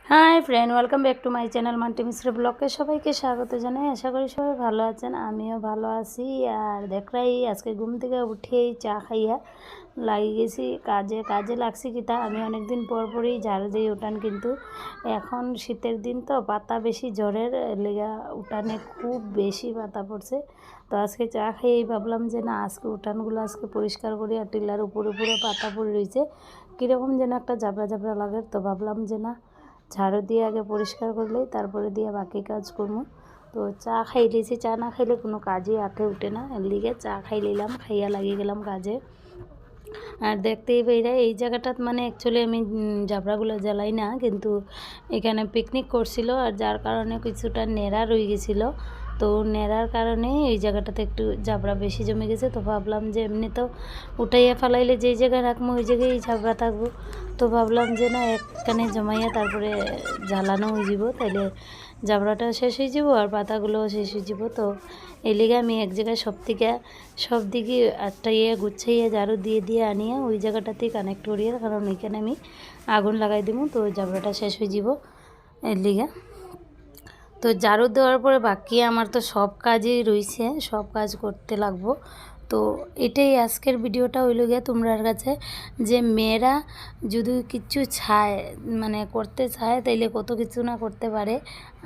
High friend welcome back to my channel Monty Mishra blog के सबाइके स्वागत जानाई। आशा करी सबाई भालो आछेन, आमिओ भालो आछि। आर देखलाई आजके घुम थेके उठेई चा खाइया लागि गेছি काजे काजे लागছি किता आमी अनेक दिन पर परই झाड़ दिই उठान, किन्तु এখন শীতের दिन तो पाता बेशी झड़ेर लेगा उठाने खूब बेशी पाता पड़ছে। तो आजके चा खाइয়েই ভাবলাম যে না আজকে উঠানগুলো আজকে পরিষ্কার করি। আর টিলার উপরে পুরো পাতা পড়ে রয়েছে, কীরকম যেন একটা জাবরা জাবরা লাগে। তো ভাবলাম যে না झाड़ू दिए आगे परिष्कार कर ली, तारपरे दिए बाकी काज करबो। तो चा खाई लिয়েছি, चा ना खाइले कोनो काजই हाथे उठे ना, एर लिगे चा खाई निलाम, खाइया लागिয়ে गेलाम काजे। আর দেখতেই পেয়ে এই জায়গাটাত মানে অ্যাকচুয়ালি আমি জাবরাগুলো জ্বালাই না, কিন্তু এখানে পিকনিক করছিল আর যার কারণে কিছুটা নেড়া রয়ে গেছিলো। তো নেড়ার কারণে এই জায়গাটাতে একটু জাবরা বেশি জমে গেছে। তো ভাবলাম যে এমনি তো উঠাইয়া ফেলাইলে যেই জায়গায় রাখবো ওই জায়গায় জাবরা থাকবো। তো ভাবলাম যে না একখানে জমাইয়া তারপরে জ্বালানো হয়ে যাব, তাইলে জাবরাটা শেষ হয়ে যাব আর পাতাগুলোও শেষ হয়ে যাব। তো এই লিগে আমি এক জায়গায় সব দিকে আটটাইয়া গুছাইয়া ঝাড়ু দিয়ে দিয়ে আনিয়া ওই জায়গাটাতেই কানেক্ট করিয়া, কারণ ওইখানে আমি আগুন লাগাই দিব, তো জাবরাটা শেষ হয়ে যাব এর লিগে। তো ঝাড়ু দেওয়ার পরে বাকি আমার তো সব কাজই রয়েছে, সব কাজ করতে লাগবো। তো এটাই আজকের ভিডিওটা হইল গিয়া তোমরার কাছে যে মেয়েরা যদি কিছু চায় মানে করতে চায় তাইলে কত কিছু না করতে পারে,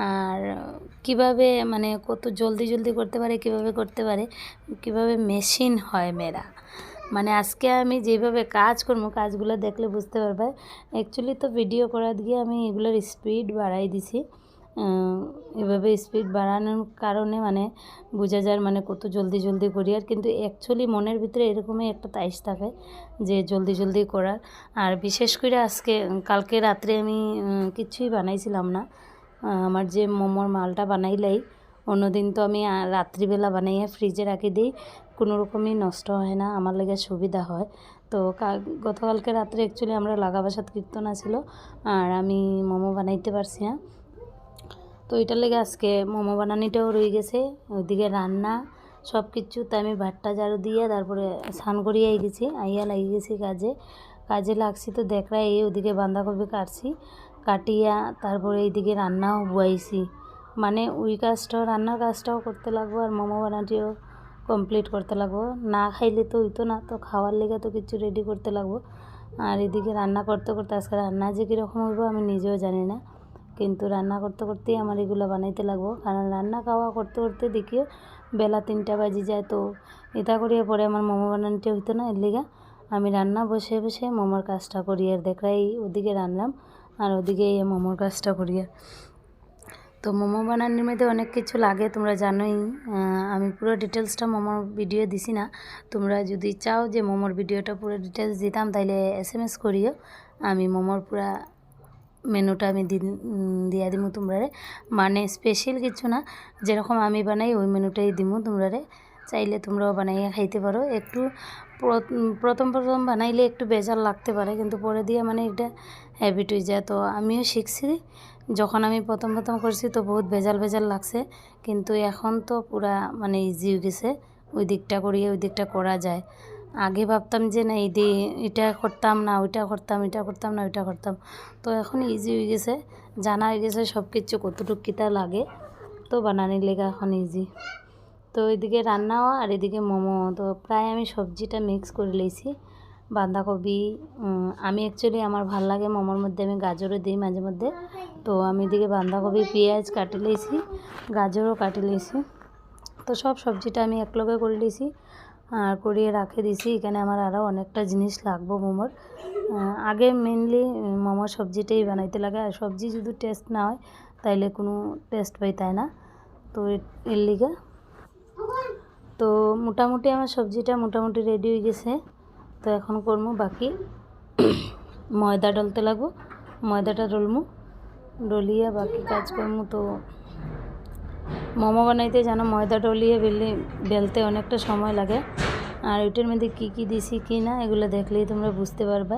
আর কিভাবে মানে কত জলদি জলদি করতে পারে, কিভাবে করতে পারে, কিভাবে মেশিন হয় মেয়েরা। মানে আজকে আমি যেভাবে কাজ করবো কাজগুলো দেখলে বুঝতে পারবে। অ্যাকচুয়ালি তো ভিডিও করার গিয়ে আমি এগুলোর স্পিড বাড়াই দিছি। এভাবে স্পিড বাড়ানোর কারণে মানে বোঝা যায় মানে কত জলদি জলদি করি। আর কিন্তু অ্যাকচুয়ালি মনের ভিতরে এরকমই একটা তাইশ থাকে যে জলদি জলদি করার। আর বিশেষ করে কালকে রাত্রে আমি কিছুই বানাইছিলাম না। আমার যে মোমোর মালটা বানাইলাই অন্যদিন তো আমি রাত্রিবেলা বানাইয়া ফ্রিজে রাখি দিই, কোনো রকমই নষ্ট হয় না, আমার লেগে সুবিধা হয়। তো গতকালকে রাত্রে অ্যাকচুয়ালি আমরা লাগাবাসাত কীর্তন ছিল আর আমি মোমো বানাইতে পারছি না। তো এটার লেগে আজকে মোমো বানানিটাও রয়ে গেছে, ওইদিকে রান্না সব কিছু। তো আমি ভাতটা ঝাড়ু দিয়ে তারপরে স্নান করিয়ে গেছি, আইয়া লাগিয়ে গেছি কাজে লাগছি। তো দেখরা এই ওদিকে বাঁধাকপি কাটছি, কাটিয়া তারপরে এইদিকে রান্নাও বয়াইছি। মানে ওই কাজটাও রান্নার কাজটাও করতে লাগবো আর মোমো বানাটিও কমপ্লিট করতে লাগবো। না খাইলে তো হইতো না, তো খাওয়ার লেগে তো কিছু রেডি করতে লাগবো। আর এদিকে রান্না করতে করতে আজকে রান্না যে কীরকম হইব আমি নিজেও জানি না, কিন্তু রান্না করতে করতেই আমার এগুলো বানাইতে লাগবো। কারণ রান্না খাওয়া করতে করতে দেখিও বেলা 3টা বাজি যায়। তো এটা করিয়া পরে আমার মোমো বানানোটা হইতো না, এর লিগা আমি রান্না বসে বসে মোমোর কাজটা করি। আর দেখরাই ওদিকে রান্নাম আর ওদিকে এই মোমোর কাজটা করি। তো মোমো বানানোর মধ্যে অনেক কিছু লাগে, তোমরা জানোই। আমি পুরো ডিটেলসটা মোমোর ভিডিও দিছি না। তোমরা যদি চাও যে মোমোর ভিডিওটা পুরো ডিটেলস দিতাম তাইলে SMS করিও, আমি মোমোর পুরা মেনুটা আমি দিয়া দিমু তোমরারে। মানে স্পেশাল কিছু না, যেরকম আমি বানাই ওই মেনুটাই দিমু তোমরারে, চাইলে তোমরাও বানাইয়া খাইতে পারো। একটু প্রথম বানাইলে একটু বেজাল লাগতে পারে, কিন্তু পরে দিয়ে মানে এটা হ্যাবিট হয়ে যায়। তো আমিও শিখছি, যখন আমি প্রথম করছি তো বহুত বেজাল লাগছে, কিন্তু এখন তো পুরা মানে ইজি হয়ে গেছে। ওই দিকটা করিয়ে ওই দিকটা করা যায়। আগে ভাবতাম যে না এটা করতাম না ওইটা করতাম, এটা করতাম না ওইটা করতাম। তো এখন ইজি হয়ে গেছে, জানা হয়ে গেছে সব কিছু কতটুকু কিতা লাগে, তো বানানির লেগে এখন ইজি। তো এদিকে রান্নাও আর এদিকে মোমো। তো প্রায় আমি সবজিটা মিক্স করে লইছি। বাঁধাকপি আমি অ্যাকচুয়ালি আমার ভাল লাগে মোমোর মধ্যে আমি গাজরও দিই মাঝে মধ্যে। তো আমি এদিকে বাঁধাকপি পেঁয়াজ কাটি লইছি, গাজরও কাটি লইছি। তো সব সবজিটা আমি একলগে করে লইছি আর করিয়ে রাখে দিছি। এখানে আমার আরও অনেকটা জিনিস লাগবো মোমোর। আগে মেনলি মোমোর সবজিটাই বানাইতে লাগে, আর সবজি যদি টেস্ট না হয় তাইলে কোনো টেস্ট পাইতায় না। তো এর লিগে তো মোটামুটি আমার সবজিটা মোটামুটি রেডি হয়ে গেছে। তো এখন করবো বাকি ময়দা ডলতে লাগবো, ময়দাটা ডলিয়ে বাকি কাজ করবো। তো মোমো বানাইতে জানো ময়দা ডলিয়ে বেলতে অনেকটা সময় লাগে, আর ওইটার মধ্যে কী দিছি কি না এগুলো দেখলেই তোমরা বুঝতে পারবে।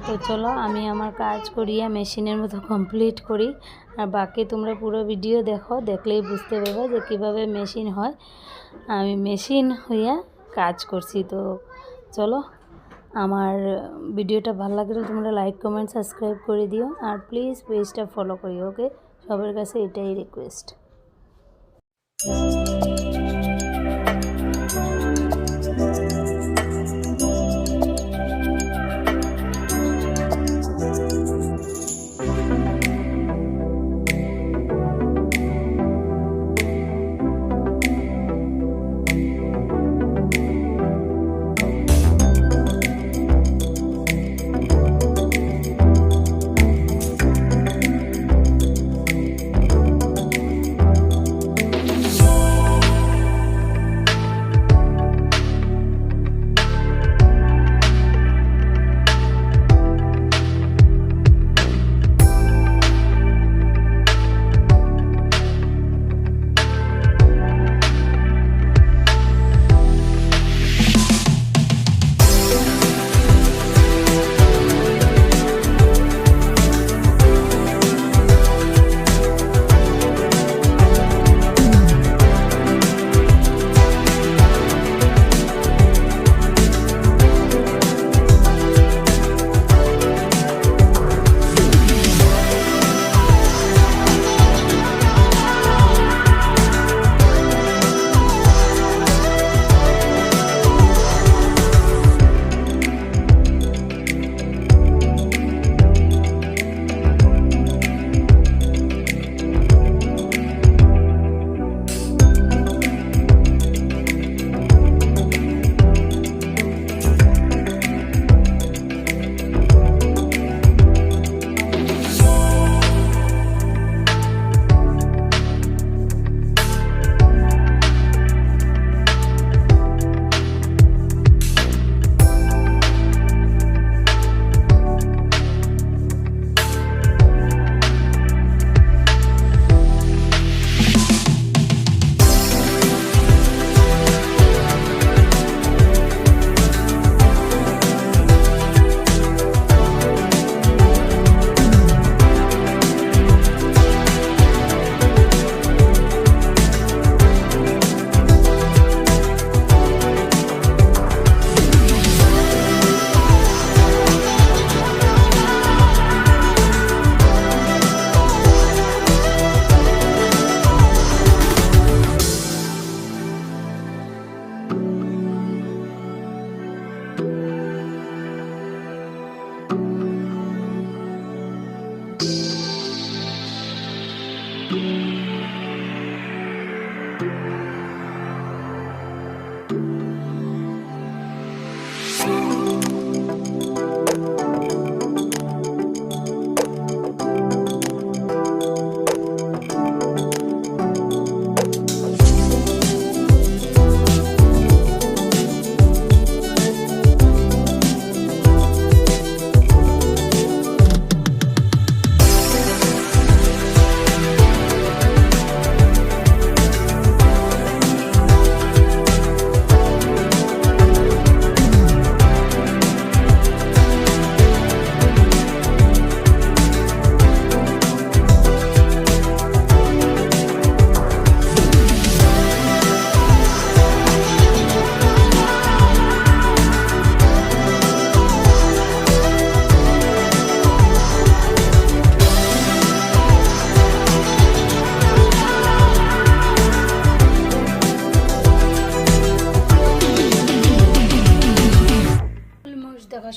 তো চলো আমি আমার কাজ করিয়া মেশিনের মতো কমপ্লিট করি, আর বাকি তোমরা পুরো ভিডিও দেখো, দেখলেই বুঝতে পারবে যে কীভাবে মেশিন হয়। আমি মেশিন হইয়া কাজ করছি। তো চলো আমার ভিডিওটা ভালো লাগলে তোমরা লাইক কমেন্ট সাবস্ক্রাইব করে দিও আর প্লিজ পেজটা ফলো করিও। ওকে, সবার কাছে এটাই রিকোয়েস্ট।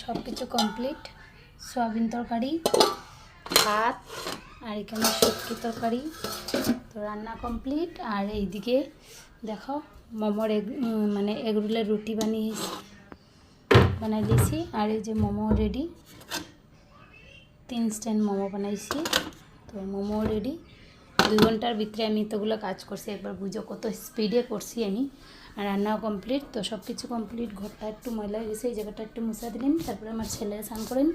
সব কিছু কমপ্লিট। সয়াবিন তরকারি, ভাত, আর এখানে শুটকি তরকারি তো রান্না কমপ্লিট। আর এইদিকে দেখো মোমোর মানে এগ রোলের রুটি বানাই দিয়েছি। আর এই যে মোমো রেডি, 3 স্ট্যান্ড মোমো বানাইছি। তো মোমো রেডি। 2 ঘন্টার ভিতরে আমি এতগুলো কাজ করছি, একবার বুঝো কত স্পিডে করছি আমি। আর রান্নাও কমপ্লিট। তো সব কিছু কমপ্লিট। ঘরটা একটু ময়লা হয়ে গেছে, এই জায়গাটা একটু মুছা দিলেন, তারপরে আমার ছেলে স্নান করেন,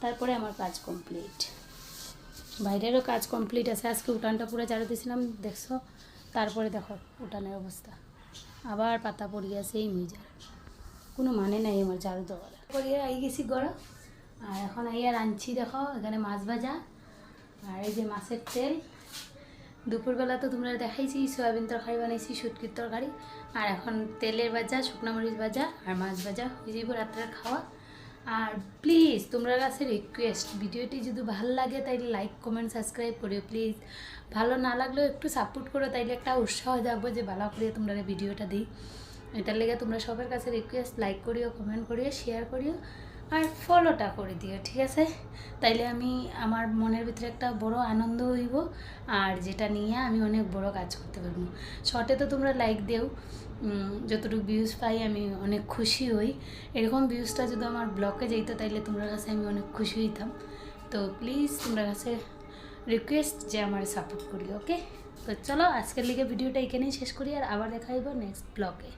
তারপরে আমার কাজ কমপ্লিট। বাইরেরও কাজ কমপ্লিট আছে। আজকে উঠানটা পুরো ঝাড়ু দিয়েছিলাম, দেখছো। তারপরে দেখো উঠানের অবস্থা, আবার পাতা পড়ে গেছে এই মিজার, কোনো মানে নাই আমার ঝাড়ু দেওয়ার। পরে আই গেছি গড়া। আর এখন আইয়া রাঁধছি, দেখো এখানে মাছ ভাজা আর এই যে মাছের তেল। দুপুরবেলা তো তোমরা দেখাইছি সয়াবিন তরকারি বানাইছি, শুটকির তরকারি। আর এখন তেলের ভাজা, শুকনো মরিচ ভাজা আর মাছ ভাজা হয়ে যাব রাত্রের খাওয়া। আর প্লিজ তোমরা কাছে রিকোয়েস্ট, ভিডিওটি যদি ভালো লাগে তাইলে লাইক কমেন্ট সাবস্ক্রাইব করিও প্লিজ। ভালো না লাগলেও একটু সাপোর্ট করো, তাইলে একটা উৎসাহ যাবো যে ভালো করে তোমরা ভিডিওটা দিই। এটার লেগে তোমরা সবার কাছে রিকোয়েস্ট, লাইক করিও, কমেন্ট করিও, শেয়ার করিও আর ফলোটা করে দিও, ঠিক আছে? তাইলে আমি আমার মনের ভিতরে একটা বড় আনন্দ হইব, আর যেটা নিয়ে আমি অনেক বড় কাজ করতে পারবো। শর্টে তো তোমরা লাইক দেও, যতটুকু ভিউজ পাই আমি অনেক খুশি হই। এরকম ভিউজটা যদি আমার ব্লগে যেত তাইলে তোমরা কাছে আমি অনেক খুশি হইতাম। তো প্লিজ তোমরা কাছে রিকোয়েস্ট যে আমার সাপোর্ট করি, ওকে? তো চলো আজকের লিগে ভিডিওটা এখানেই শেষ করি, আর আবার দেখা হইব নেক্সট ব্লগে।